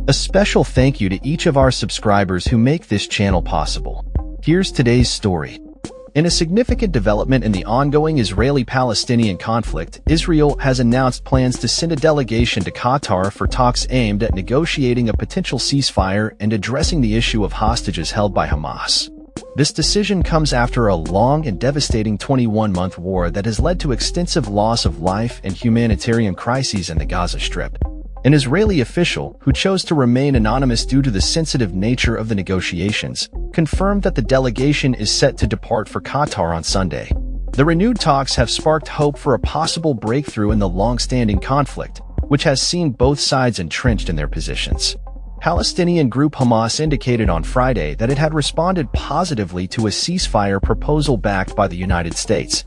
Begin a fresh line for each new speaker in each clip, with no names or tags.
A special thank you to each of our subscribers who make this channel possible. Here's today's story. In a significant development in the ongoing Israeli-Palestinian conflict, Israel has announced plans to send a delegation to Qatar for talks aimed at negotiating a potential ceasefire and addressing the issue of hostages held by Hamas. This decision comes after a long and devastating 21-month war that has led to extensive loss of life and humanitarian crises in the Gaza Strip. An Israeli official, who chose to remain anonymous due to the sensitive nature of the negotiations, confirmed that the delegation is set to depart for Qatar on Sunday. The renewed talks have sparked hope for a possible breakthrough in the long-standing conflict, which has seen both sides entrenched in their positions. Palestinian group Hamas indicated on Friday that it had responded positively to a ceasefire proposal backed by the United States,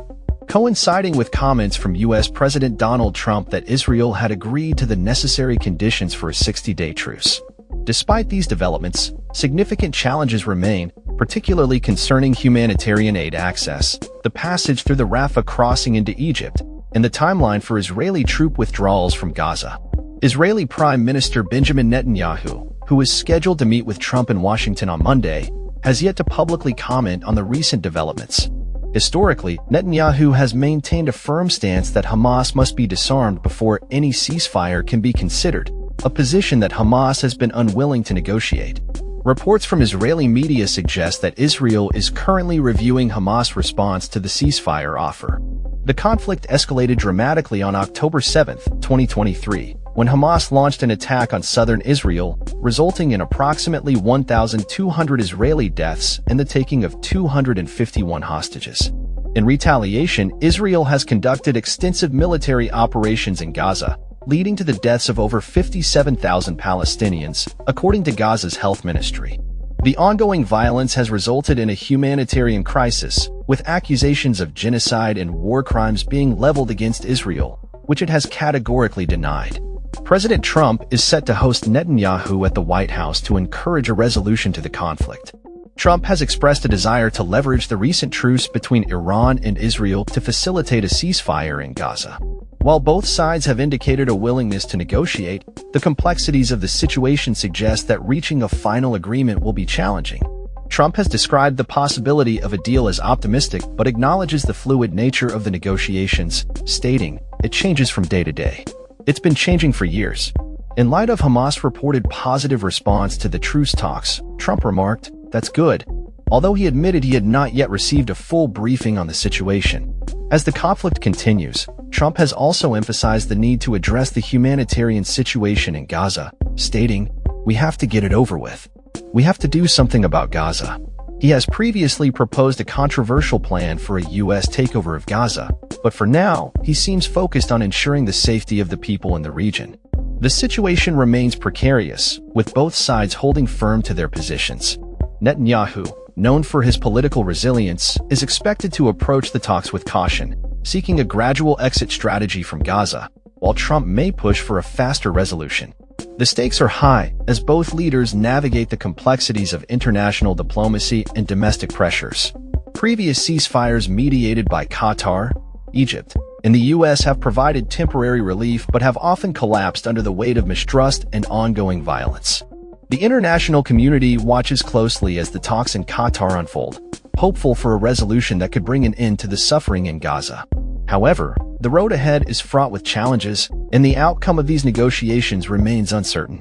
coinciding with comments from U.S. President Donald Trump that Israel had agreed to the necessary conditions for a 60-day truce. Despite these developments, significant challenges remain, particularly concerning humanitarian aid access, the passage through the Rafah crossing into Egypt, and the timeline for Israeli troop withdrawals from Gaza. Israeli Prime Minister Benjamin Netanyahu, who is scheduled to meet with Trump in Washington on Monday, has yet to publicly comment on the recent developments. Historically, Netanyahu has maintained a firm stance that Hamas must be disarmed before any ceasefire can be considered, a position that Hamas has been unwilling to negotiate. Reports from Israeli media suggest that Israel is currently reviewing Hamas' response to the ceasefire offer. The conflict escalated dramatically on October 7, 2023, when Hamas launched an attack on southern Israel, resulting in approximately 1,200 Israeli deaths and the taking of 251 hostages. In retaliation, Israel has conducted extensive military operations in Gaza, leading to the deaths of over 57,000 Palestinians, according to Gaza's health ministry. The ongoing violence has resulted in a humanitarian crisis, with accusations of genocide and war crimes being leveled against Israel, which it has categorically denied. President Trump is set to host Netanyahu at the White House to encourage a resolution to the conflict. Trump has expressed a desire to leverage the recent truce between Iran and Israel to facilitate a ceasefire in Gaza. While both sides have indicated a willingness to negotiate, the complexities of the situation suggest that reaching a final agreement will be challenging. Trump has described the possibility of a deal as optimistic but acknowledges the fluid nature of the negotiations, stating, "It changes from day to day. It's been changing for years." In light of Hamas' reported positive response to the truce talks, Trump remarked, "That's good," although he admitted he had not yet received a full briefing on the situation. As the conflict continues, Trump has also emphasized the need to address the humanitarian situation in Gaza, stating, "We have to get it over with. We have to do something about Gaza." He has previously proposed a controversial plan for a U.S. takeover of Gaza, but for now, he seems focused on ensuring the safety of the people in the region. The situation remains precarious, with both sides holding firm to their positions. Netanyahu, known for his political resilience, is expected to approach the talks with caution, seeking a gradual exit strategy from Gaza, while Trump may push for a faster resolution. The stakes are high, as both leaders navigate the complexities of international diplomacy and domestic pressures. Previous ceasefires mediated by Qatar, Egypt, and the U.S. have provided temporary relief but have often collapsed under the weight of mistrust and ongoing violence. The international community watches closely as the talks in Qatar unfold, hopeful for a resolution that could bring an end to the suffering in Gaza. However, the road ahead is fraught with challenges, and the outcome of these negotiations remains uncertain.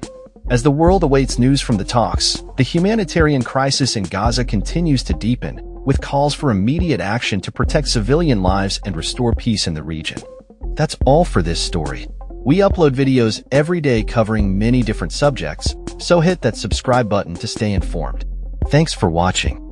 As the world awaits news from the talks, the humanitarian crisis in Gaza continues to deepen, with calls for immediate action to protect civilian lives and restore peace in the region. That's all for this story. We upload videos every day covering many different subjects, so hit that subscribe button to stay informed. Thanks for watching.